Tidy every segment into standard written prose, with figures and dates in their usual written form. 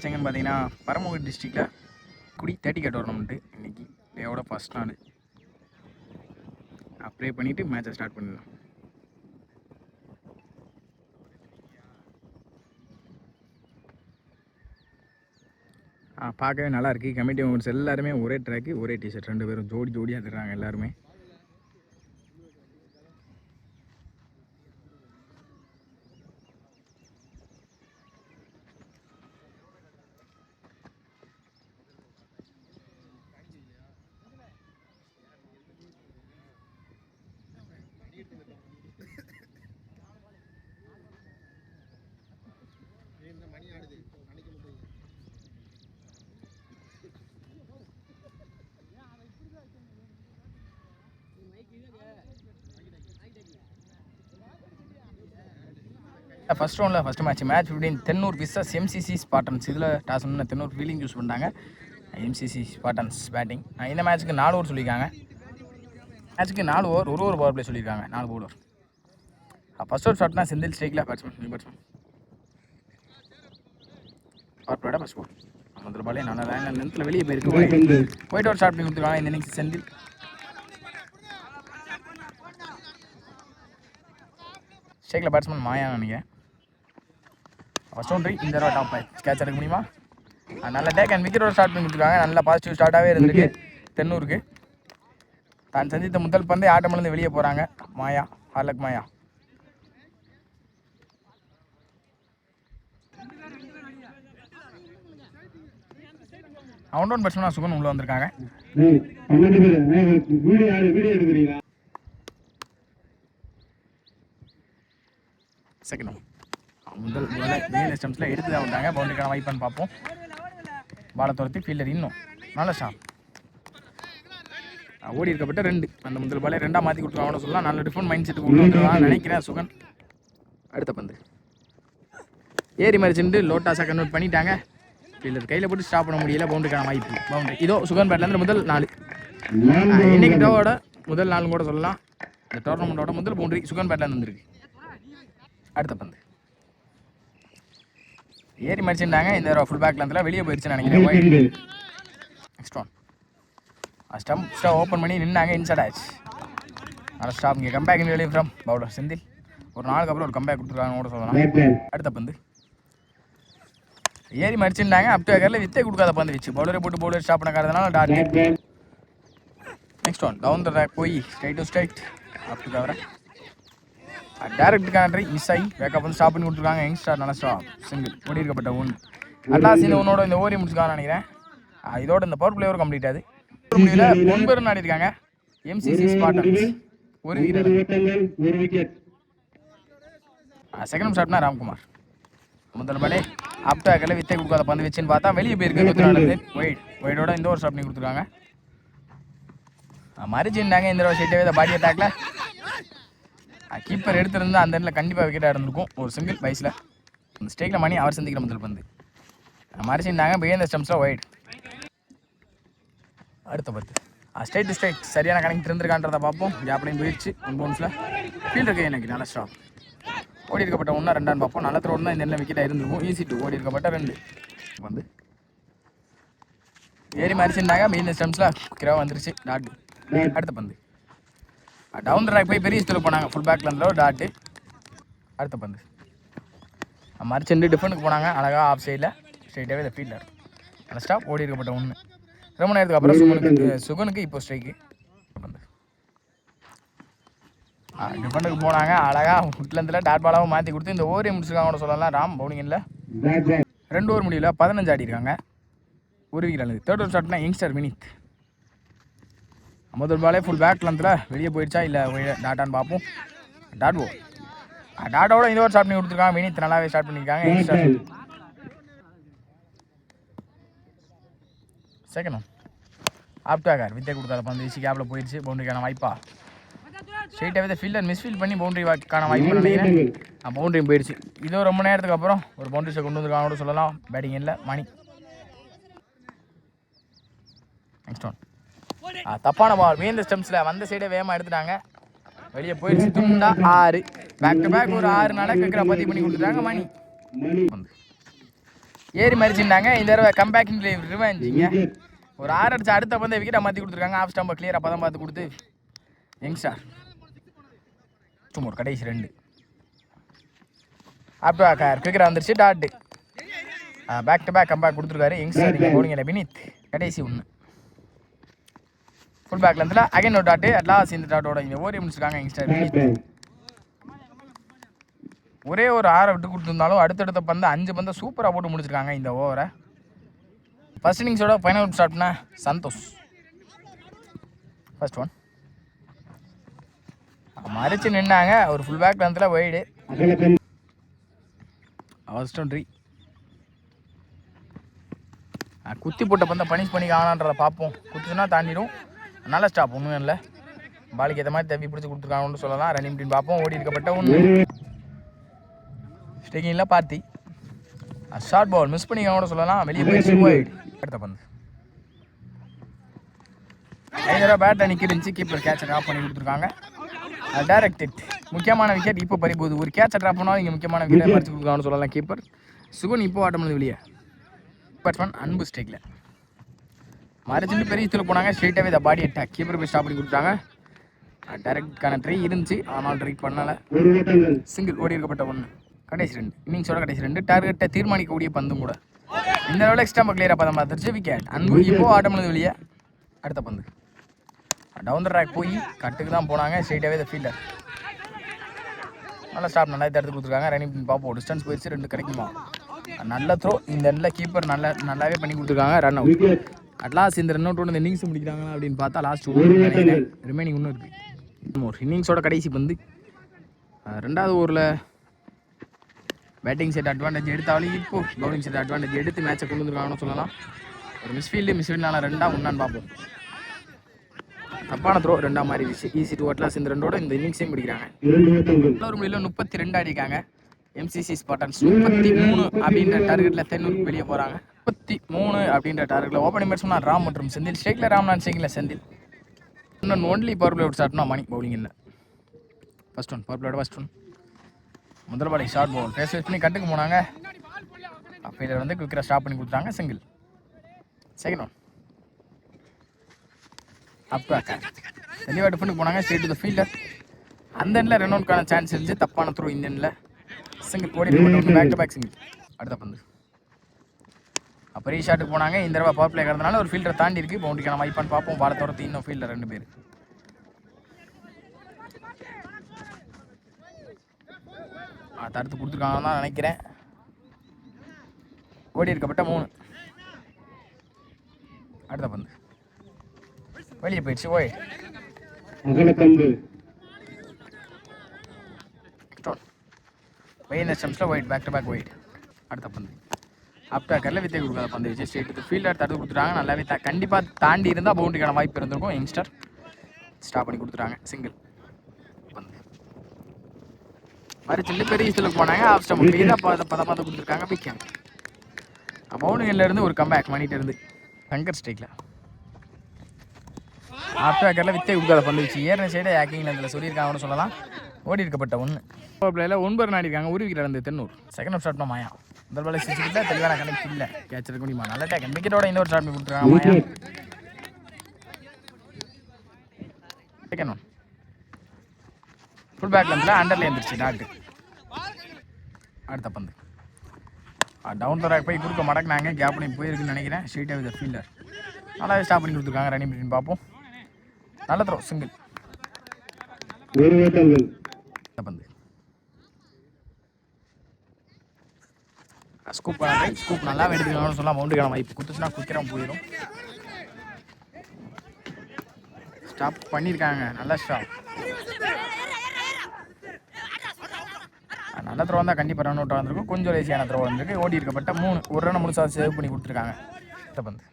Match எங்கன்னு பார்த்தீங்கன்னா பரமக்குடி டிஸ்ட்ரிக்டில் குடி 30K டோர்னமெண்ட்டு இன்றைக்கி டேவோட ஃபஸ்ட் நாள். ப்ளே பண்ணிவிட்டு மேட்சை ஸ்டார்ட் பண்ணிடலாம். பார்க்கவே நல்லாயிருக்கு. கமிட்டி மெம்பர்ஸ் எல்லாருமே ஒரே ட்ராக்கு ஒரே டிஷர்ட், 2 பேரும் ஜோடி ஜோடியாக தர்றாங்க எல்லாருமே. ஃபர்ஸ்ட் ரவுண்டில் first match between Thennur versus MCC Spartans. இதில் டாஸ் ஒன்று தென்னூர் ஃபீல்டிங் யூஸ் பண்ணிட்டாங்க, எம்சிசி ஸ்பாட்டன்ஸ் பேட்டிங். இந்த மேட்ச்சுக்கு 4 ஓவர் சொல்லியிருக்காங்க. மேட்ச்சுக்கு 4 ஓவர், ஒரு பவர் பிளே சொல்லியிருக்காங்க, 4 பவுலர். ஃபர்ஸ்ட் ஓவர் ஷாட்னா செந்தில் ஸ்ட்ரைக்கில் பேட்ஸ்மேன் பவர் பிளேட ஃபர்ஸ்ட் ஓவர். முதல் பாலே நல்லா நேரத்தில் வெளியே போயிருக்கு. ஒயிட் ஓவர் ஷாட் பண்ணி கொடுத்துருக்காங்க இந்த இன்னிங்ஸ் செந்தில். ஸ்ட்ரைக்கில் பேட்ஸ்மேன் மாயா நினைக்கிறேன். ஃபர்ஸ்ட் ஒன்ட்ரி இந்த தடவை டாப் கேட்ச் எடுக்க முடியுமா? நல்ல டேக் அண்ட் விக்கெட் ஒரு ஸ்டார்ட் பண்ணி கொடுத்துருக்காங்க. நல்ல பாசிட்டிவ் ஸ்டார்ட்டாகவே இருந்திருக்கு தென்னூருக்கு. தான் சந்தித்த முதல் பந்தை ஆட்டமிழந்து வெளியே போகிறாங்க மாயா, ஹார்லக் மாயா. அவுண்டவுன் பேட்ஸ்மேனாக சுகன் உள்ளே வந்திருக்காங்க. செகண்ட் முதல் மேல் ஸ்டம்ப்ஸில் எடுத்து தான் வந்தாங்க. பவுண்டரிக்கான வாய்ப்பான்னு பார்ப்போம். பாலை துரத்தி ஃபீல்டர் இன்னும் நல்ல ஷாட். ஓடி இருக்கப்பட்ட 2 அந்த முதல் பாலே 2ஆக மாற்றி கொடுத்துருவாங்கன்னு சொல்லலாம். நல்ல டிஃபரெண்ட் மைண்ட் செட்டு கொண்டு வந்துருவாங்க நினைக்கிறேன் சுகன். அடுத்த பந்து ஏறி மறிச்சுட்டு லோட்டாஸாக கன்வெர்ட் பண்ணிட்டாங்க. ஃபீல்டர் கையில் போட்டு ஸ்டாப் பண்ண முடியல. பவுண்டரிக்கான வாய்ப்பு. பவுண்டரி இதோ சுகன் பேட்லேருந்து முதல் 4. இன்னைக்கு டோவோட முதல் 4 கூட சொல்லலாம். இந்த டோர்னமெண்ட்டோட முதல் பவுண்டரி சுகன் பேட்லேருந்து வந்துருக்கு. அடுத்த பந்து ஏறி மடிச்சுட்டாங்க. இந்த ஃபுல் பேக் லென்த்தில் வெளியே போயிடுச்சுன்னு நினைக்கிறேன். நெக்ஸ்ட் ஒன் ஸ்டம்ப் ஓப்பன் பண்ணி நின்னாங்க. இன்சைட் ஆச்சு. நல்லா ஸ்டாப். இங்கே கம்பேக் வெளியே ஃப்ரம் பவுலர் செந்தில். ஒரு நாளுக்கு அப்புறம் ஒரு கம்பேக் கொடுத்துருக்காங்க கூட சொல்லலாம். அடுத்த பந்து ஏறி மடிச்சுட்டாங்க. அப் டு ஏக்கரில் வித்தே கொடுக்காத பந்து வச்சு பவுலரை போட்டு பவுலர் ஸ்டாப் பண்ண காரணத்தினால dot. Next one down the track போய் straight to straight up to கவரை. டேரக்டுக்கான ட்ரை மிஸ் ஆகி பேக்கப் வந்து ஸ்டாப் பண்ணி கொடுத்துருக்காங்க. யங்ஸ்டார் நல்ல ஸ்டாப் சிங்கிள் ஓடி இருக்கப்பட்ட ஒன்று. அட்லாஸ் இந்த ஒன்னோட இந்த ஓவரி முடிச்சுக்கான்னு நினைக்கிறேன். இதோட இந்த பவர் பிளேவர் கம்ப்ளீட் ஆகுது. ஒரு முடிவில் 9 பேர் ஆடிருக்காங்க. எம்சிசி ஸ்பாட்டன்ஸ் ஒரு விக்கெட். செகண்ட் ஷாட்னா ராம்குமார். முதல் பாலே அப் டாக்கில் வித்தை கொடுக்காத பந்து வச்சுன்னு பார்த்தா வெளியே போயிருக்கு. 24 ஒயிடோட இந்த ஒரு ஸ்டாப் பண்ணி கொடுத்துருக்காங்க. மறிச்சுட்டாங்க இந்த தடவை சைட்டாகவே பாடி அட்டாக்ல. கீப்பர் எடுத்திருந்தா அந்த இடத்துல கண்டிப்பாக விக்கெட்டாக இருந்திருக்கும். ஒரு சிங்கிள் வயசில் அந்த ஸ்டேக்கில் மணி அவர் சந்திக்கிற முதல் பந்து மறைச்சிருந்தாங்க. Behind the ஸ்டம்ப்ஸில் white. அடுத்த பத்து ஸ்ட்ரைட் டு ஸ்ட்ரைட் சரியான கணக்கு இருந்திருக்கான்றதை பார்ப்போம். கேப்லையும் போயிடுச்சு. 1 பவுன்ஸில் ஃபீல்டருக்கு எனக்கு நல்ல ஸ்டாப். ஓடி இருக்கப்பட்ட 1 2 பார்ப்போம். நல்ல த்ரோடு தான் இந்த இடத்துல விக்கெட்டாக இருந்திருக்கும். ஈஸி டூ ஓடி இருக்கப்பட்ட 2 வந்து ஏறி மறைச்சிருந்தாங்க. பிஹைண்ட் த ஸ்டம்ப்ஸில் கிரவா வந்துருச்சு டாட். அடுத்த பந்து டவுன் ட்ராக் போய் பெரிய ஸ்டெல் போனாங்க. ஃபுல் பேக்கில் இருந்தோ டாட்டு. அடுத்த பந்து மறிச்சு டிஃபனுக்கு போனாங்க. அழகாக ஆஃப் சைடில் ஸ்ட்ரைட்டாகவே இந்த ஃபீல்டர் அந்த ஸ்டாப் ஓடி இருக்கப்பட்ட 1. ரொம்ப நேரத்துக்கு அப்புறம் சுகனுக்கு இப்போ ஸ்ட்ரைக்கு பந்து டிஃபனுக்கு போனாங்க. அழகாக ஃபுட்லேருந்தில் டாட் பாலாவும் மாற்றி கொடுத்து இந்த ஓவரே முடிச்சிருக்காங்க கூட சொல்லலாம். ராம் பவுலிங்கில் 2 ஓவர் முடியல 15 ஆடிருக்காங்க. ஒரு விக்கெட் ஆனது. தேர்ட் ஓவர் ஷாட்னா யங்ஸ்டர் வினித். முதல் பாலே ஃபுல் பேக் லென்த்தில் வெளியே போயிடுச்சா இல்லை டாட்டான்னு பார்ப்போம். டாட்வோ டாட்டோட இந்த ஒரு ஸ்டார்ட் பண்ணி கொடுத்துருக்காங்க. வினித் நல்லாவே ஸ்டார்ட் பண்ணியிருக்காங்க. செகண்ட் ஒன் ஆப்டாகார் வித்தை கொடுக்காத பந்து வீசி கேப்பில் போயிடுச்சு. பவுண்டரிக்கான வாய்ப்பா ஸ்ட்ரெயிட்டாகவே ஃபீல்டர் மிஸ்ஃபீல் பண்ணி பவுண்டரிக்கான வாய்ப்பு நினைக்கிறேன். பவுண்டரியும் போயிடுச்சு. இதோ ரொம்ப நேரத்துக்கு அப்புறம் ஒரு பவுண்டரிஸை கொண்டு வந்துருக்காங்க கூட சொல்லலாம். பேட்டிங் இல்லை மணி. நெக்ஸ்ட் ஒன் தப்பான பால். வேந்த ஸ்டெம்ஸில் வந்த சைடே வேகமாக எடுத்துட்டாங்க. வெளியே போயிடுச்சு. துண்டா 6 பேக் டு பேக் ஒரு 6 நடக்கிற பதிவு பண்ணி கொடுத்துட்டாங்க. மணி வந்து ஏறி மறிச்சுட்டாங்க. இந்த தடவை கம்பேக்கிங் ரிவெஞ்சிங்க. ஒரு 6 அடிச்சு அடுத்த பந்தை விக்கெட்டை மாற்றி கொடுத்துருக்காங்க. ஆஃப் ஸ்டம்பை கிளியராக பதம் பார்த்து கொடுத்து யங்ஸ்டார் சும்மா கடைசி 2 ஆப்டாக்கார் குவிக்கராக வந்துருச்சு. டாட்டு பேக் டு பேக் கம்பேக் கொடுத்துருக்காரு யங்ஸ்டார். நீங்கள் போனீங்க வினித் கடைசி 1 ஃபுல் பேக்ல இருந்தால் அகைன் ஒரு டாட்டு. அட்லாஸ் இந்த டாட்டோட இங்கே ஓடி முடிச்சிருக்காங்க யங்ஸ்டார் வினித். ஒரே ஒரு 6 விட்டு கொடுத்துருந்தாலும் அடுத்தடுத்த பந்து 5 பந்தை சூப்பராக போட்டு முடிச்சிருக்காங்க இந்த ஓவரை. ஃபர்ஸ்ட் இன்னிங்ஸோட ஃபைனல் ஸ்டார்ட் பண்ண சந்தோஷ். ஃபர்ஸ்ட் 1 மறைச்சு நின்னாங்க. ஒரு ஃபுல் பேக் லென்த்தில் வைடு. அவஸ்டன்ட்ரி குத்தி போட்ட பந்தை பனிஷ் பண்ணி காணான்றதை பார்ப்போம். குத்துச்சுன்னா தாண்டிடும். நல்ல ஸ்டாப் ஒன்றும் இல்லை. பாலுக்கு ஏற்ற மாதிரி தவி பிடிச்சி கொடுத்துருக்காங்கன்னு சொல்லலாம். ரன்னிங் அப்படின்னு பார்ப்போம். ஓடி இருக்கப்பட்ட 1 ஸ்டேக்கிங்கில் பார்த்தி ஷார்ட் பால் மிஸ் பண்ணிக்காங்க கூட சொல்லலாம். வெளியே போயிடுச்சு வைடு. அடுத்த பந்து 5 ரூபா பேட் அன்னைக்கு இருந்துச்சு. கீப்பர் கேட்சை ட்ராப் பண்ணி கொடுத்துருக்காங்க. Direct hit. முக்கியமான விக்கெட் இப்போ பறிபோகுது. ஒரு கேட்சை ட்ராப் பண்ணாலும் இங்கே முக்கியமான விக்கெட்டை மறைச்சு கொடுக்காங்கன்னு சொல்லலாம். கீப்பர் சுகுன் இப்போ ஆட்டம் வெளியே. பேட்ஸ்மேன் அன்பு ஸ்டேக்கில் மறைச்சிட்டு பெரிய இதில் போனாங்க. ஸ்ட்ரெயிட்டாகவே இதை பாடி அட்டாக் கீப்பர் போய் ஸ்டாப் பண்ணி கொடுத்தாங்க. டைரக்டான ட்ரை இருந்துச்சு, ஆனால் ட்ரை பண்ணலை. சிங்கிள் ஓடி இருக்கப்பட்ட 1 கடைசி 2 இன்னிங்ஸோட கடைசி 2 டார்கெட்டை தீர்மானிக்கக்கூடிய பந்தும் கூட. இந்த லெவலில் எக்ஸ்ட்ரா கிளியராக பதம் பார்த்துருச்சு. விக்கெட் அன்பு இப்போ ஆட்டம் வெளியே. அடுத்த பந்து டவுன் த ட்ராக் போய் கட்டுக்கு தான் போனாங்க. ஸ்ட்ரெயிட்டாகவே இந்த ஃபீல்டர் நல்லா ஸ்டாப் நல்லா எடுத்து கொடுத்துருக்காங்க. ரன்னிங் பார்ப்போம். டிஸ்டன்ஸ் போயிடுச்சு. 2 கிடைக்குமா? நல்ல த்ரோ இந்த எண்டில் கீப்பர் நல்லாவே பண்ணி கொடுத்துருக்காங்க. Run out. அட்லாஸ் இந்த ரன் அவுட் இந்த இன்னிங்ஸ் முடிக்கிறாங்களா அப்படின்னு பார்த்தா லாஸ்ட் ரிமைனிங் இன்னும் இருக்குது. இன்னிங்ஸோட கடைசி பந்து 2வது ஓவரில் பேட்டிங் செட் அட்வான்டேஜ் எடுத்தாலும் இப்போ பவுலிங் செட் அட்வான்டேஜ் எடுத்து மேட்சை கொண்டு வந்துருக்காங்கன்னு சொல்லலாம். ஒரு மிஸ்ஃபீல்டான 2 1 பார்ப்போம். தப்பான த்ரோ 2 மாறிடுச்சு. ஈஸி டூ அட்லாஸ் இந்த 2ஓட இந்த இன்னிங்ஸையும் முடிக்கிறாங்க. இன்னொரு முடிவில் 32 அடிக்காங்க. எம்சிசி ஸ்பாட்டன்ஸ் 33 அப்படின்ற டார்கெட்டில் தென்னூருக்கு வெளியே போகிறாங்க. 33 அப்படின்ற டார்கெட்டில் ஓப்பனிங் பேட்ஸ்மேன் ராம் மற்றும் செந்தில். ஸ்ட்ரைக்கில் ராம்நாத் சிங்கில் செந்தில். இன்னொன்று ஒன்லி பவர் பிளே அவுட் ஸ்டார்ட்னா மணி பவுலிங் இல்லை. ஃபர்ஸ்ட் 1 பவர் பிளே ஃபர்ஸ்ட் 1 முதல் பாலிங் ஷார்ட் பவுல் பேஸ் பண்ணி கட்டுக்கு போனாங்க. அப்போ இதில் வந்து குவிக்கராக ஸ்டாப் பண்ணி கொடுத்தாங்க. சிங்கிள். செகண்ட் 1 அப் டு அக்கா தெளிவாக டிஃபனுக்கு போனாங்க. Straight to the fielder. அந்த எண்ணில் ரன் அவுட்கான சான்ஸ் இருந்துச்சு. தப்பான த்ரூ இந்த எண்ணில் சிங்கிள் ஓடி பேக் டு பேக் சிங்கிள். அடுத்த பந்து அப்போ ரீஷாட்டுக்கு போனாங்க. இந்த தடவை பவர் பிளே இருக்கிறதுனால ஒரு ஃபீல்டரை தாண்டி இருக்கு. பவுண்டரிக்கான வாய்ப்பான்னு பார்ப்போம். பாலை துரத்தி இன்னும் ஃபீல்டர் 2 பேர். தடுத்து கொடுத்துருக்காங்கன்னு தான் நினைக்கிறேன். ஓடி இருக்கப்பட்ட 3. அடுத்த பந்து வெளியே போயிடுச்சு. ஓய் வெயின் ஸ்டம்ஸில் wide back to back wide. அடுத்த பந்து அப்டாக்கரில் வித்தை கொடுக்காத பந்து வச்சு ஸ்ட்ரெயிட் ஃபீல்டர் தடுத்து கொடுத்துட்டாங்க. நல்லாவே கண்டிப்பாக தாண்டி இருந்தால் பவுண்டரிக்கான வாய்ப்பு இருந்திருக்கும். யங்ஸ்டர் ஸ்டாப் பண்ணி கொடுத்துட்டாங்க. சிங்கிள் பந்து மறிச்சிட்டு பெரிய இதில் போனாங்க. ஆஃப் ஸ்டம்ப் பதமாக கொடுத்துருக்காங்க. விக்கெட். பவுலிங்கிலேருந்து ஒரு கம்பேக் பண்ணிட்டு இருந்து சங்கர் ஸ்ட்ரைக்கில் ஆப்டாக்கரில் வித்தை கொடுக்காத பந்து வச்சு ஏறின சைடை ஹேக்கிங்கில் இதில் சொல்லியிருக்காங்கன்னு சொல்லலாம். ஓடி இருக்கப்பட்ட 1 பவர் பிளேயில் 9 ரன் ஆடிருக்காங்க. ஒரு விக்கெட் இருந்து தென்னூர். செகண்ட் ஆஃப் ஸ்டார்ட் மாயா முதல் பால் சிக்ஸ் தெளிவான கனெக்ட் இல்லை. கேட்ச் இருக்க முடியுமா? நல்ல டேக் விக்கெட்டோட இன்னொரு ஸ்டார்ட் பண்ணி கொடுத்துருக்காங்க மாயா. செகண்ட் 1 ஃபுல் பேக் லென்த்தில் அண்டர்ல இருந்துச்சு டாட்டு. அடுத்த பந்து டவுன் த ரேக் போய் குறுக்க மடக்குனாங்க. கேப் பண்ணி போயிருக்குன்னு நினைக்கிறேன். ஸ்ட்ரெயிட்டாக வித் ஃபீல்டர் நல்லாவே ஸ்டாப் பண்ணி கொடுத்துருக்காங்க. ரன்னிங் பிடின்னு பார்ப்போம். நல்ல த்ரோ சிங்கிள். பந்து ஸ்கூப் ஸ்கூப் நல்லா எடுத்துக்கணும்னு சொல்லலாம். பவுண்டரிக்கான வாய்ப்பு குத்துச்சுன்னா குவிக்கராக போயிடும். ஸ்டாப் பண்ணியிருக்காங்க. நல்ல ஸ்டாப். நல்ல த்ரோ வந்தால் கண்டிப்பாக ரன் அவுட் வந்திருக்கும். கொஞ்சம் லேசியான த்ரோ வந்திருக்கு. ஓடி இருக்கப்பட்ட 3 ஒரு ரன் முழுசாக சேவ் பண்ணி கொடுத்துருக்காங்க. அடுத்த பந்து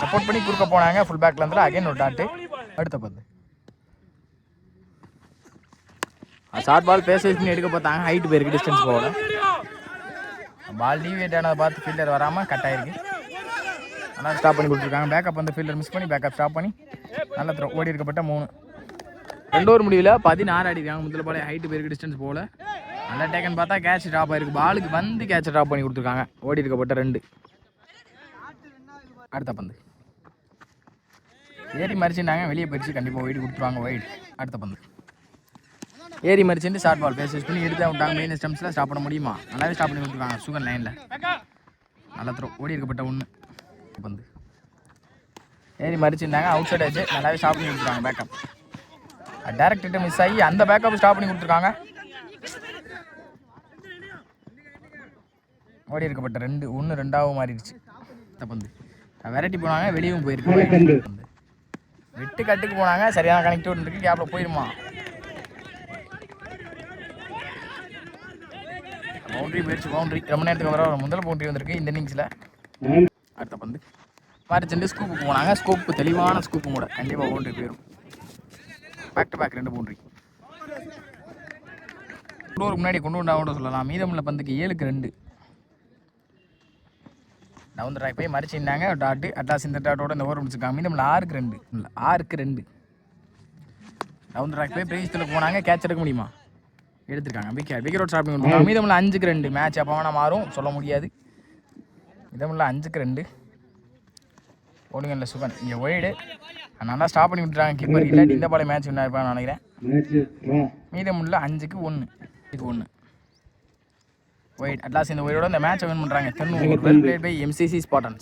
சப்போர்ட் பண்ணி குறுக்க போனாங்க. ஃபுல் பேக்ல இருந்து அகைன் ஒரு டாட்டு. அடுத்த பந்து ஷார்ட் பால் பேஸ் பண்ணி எடுக்க பார்த்தாங்க. ஹைட் போயிருக்கு. டிஸ்டன்ஸ் போகல. பால் டிவியேட் ஆனதை பார்த்து ஃபீல்டர் வராமல் கட் ஆயிருக்கு. நல்லா ஸ்டாப் பண்ணி கொடுத்துருக்காங்க. பேக்கப் வந்து ஃபீல்டர் மிஸ் பண்ணி பேக்கப் ஸ்டாப் பண்ணி நல்ல த்ரோ. ஓடி இருக்கப்பட்ட 3 2 ஓவர் முடிவில் 16 அடிக்காங்க. முதல்ல பால் ஹைட்டு போயிருக்கு. டிஸ்டன்ஸ் போகல. நல்லா டேக்கன் பார்த்தா கேட்ச் ட்ராப் ஆயிருக்கு. பாலுக்கு வந்து கேட்ச் ட்ராப் பண்ணி கொடுத்துருக்காங்க. ஓடி இருக்கப்பட்ட 2. அடுத்த பந்து ஏறி மறிச்சுட்டாங்க, வெளியே போயிடுச்சு. கண்டிப்பாக ஒயிட் கொடுத்துருவாங்க. ஒயிட். அடுத்த பந்து ஏறி மறிச்சுட்டு ஷார்ட் பால் பேசஸ் பண்ணி எடுத்து விட்டாங்க. மெயின் ஸ்டம்ப்ஸில் ஸ்டாப் பண்ண முடியுமா? நல்லாவே ஸ்டாப் பண்ணி கொடுத்துருக்காங்க. சுகன் லைனில் நல்லா த்ரோ. ஓடி இருக்கப்பட்ட 1 பந்து ஏறி மறிச்சுட்டாங்க. அவுட் சைட் ஆச்சு. நல்லாவே ஸ்டாப் பண்ணி கொடுத்துருக்காங்க. பேக்கப் டேரக்ட் மிஸ் ஆகி அந்த பேக்கப் ஸ்டாப் பண்ணி கொடுத்துருக்காங்க. ஓடி இருக்கப்பட்ட 2 1 2ஆகவும் மாறிடுச்சு. இந்த பந்து வெரைட்டி போனாங்க, வெளியும் போயிருக்கு. விட்டு கட்டுக்கு போனாங்க, சரியான கனெக்டிவிட்டி இருக்கு. கேப்ல போயிருமா? பவுண்டரி போயிடுச்சு. பவுண்டரி ரொம்ப நேரத்துக்கு வர முதல் பவுண்டரி வந்திருக்கு இந்த இன்னிங்ஸில். அடுத்த பந்து மாறிச்சு. ஸ்கூப்புக்கு போனாங்க. ஸ்கூப்பு தெளிவான ஸ்கூப்பு கூட கண்டிப்பாக பவுண்டரி போயிடும். Back to back 2 boundary. முன்னாடி கொண்டு வந்தாவோட சொல்லலாம். மீதமுள்ள பந்துக்கு 7க்கு 2. டவுன் ட்ராக் போய் மறிச்சிருந்தாங்க. டாட்டு அட்லாஸ் இந்த டாட்டோட இந்த ஓவர் முடிச்சிருக்காங்க. மீதமுள்ள 6க்கு 2 இல்லை 6க்கு 2. டவுன் ட்ராக் போய் பிரேஸ்தில் போனாங்க. கேட்ச் எடுக்க முடியுமா? எடுத்துருக்காங்க. பிக் ரோட் ஸ்டாப்பிங் கொடுத்துருக்காங்க. மீதமுள்ள 5க்கு 2. மேட்ச் அப்போ வேணா மாறும், சொல்ல முடியாது. மீதமுள்ள 5க்கு 2. ஓடுங்கல்ல சுகன் இங்கே ஒய்டு நல்லா ஸ்டாப் பண்ணி விட்டுறாங்க. கீப்பர் இல்லாட்டி இந்த பால் மேட்ச் வின்னா இருப்பான்னு நினைக்கிறேன். மீதமுள்ள 5க்கு 1. இது 1 ஒயிட். அட்லாஸ் இந்த ஒயிடோட இந்த மேட்சை வின் பண்ணுறாங்க. 90 well played by MCC Spartans.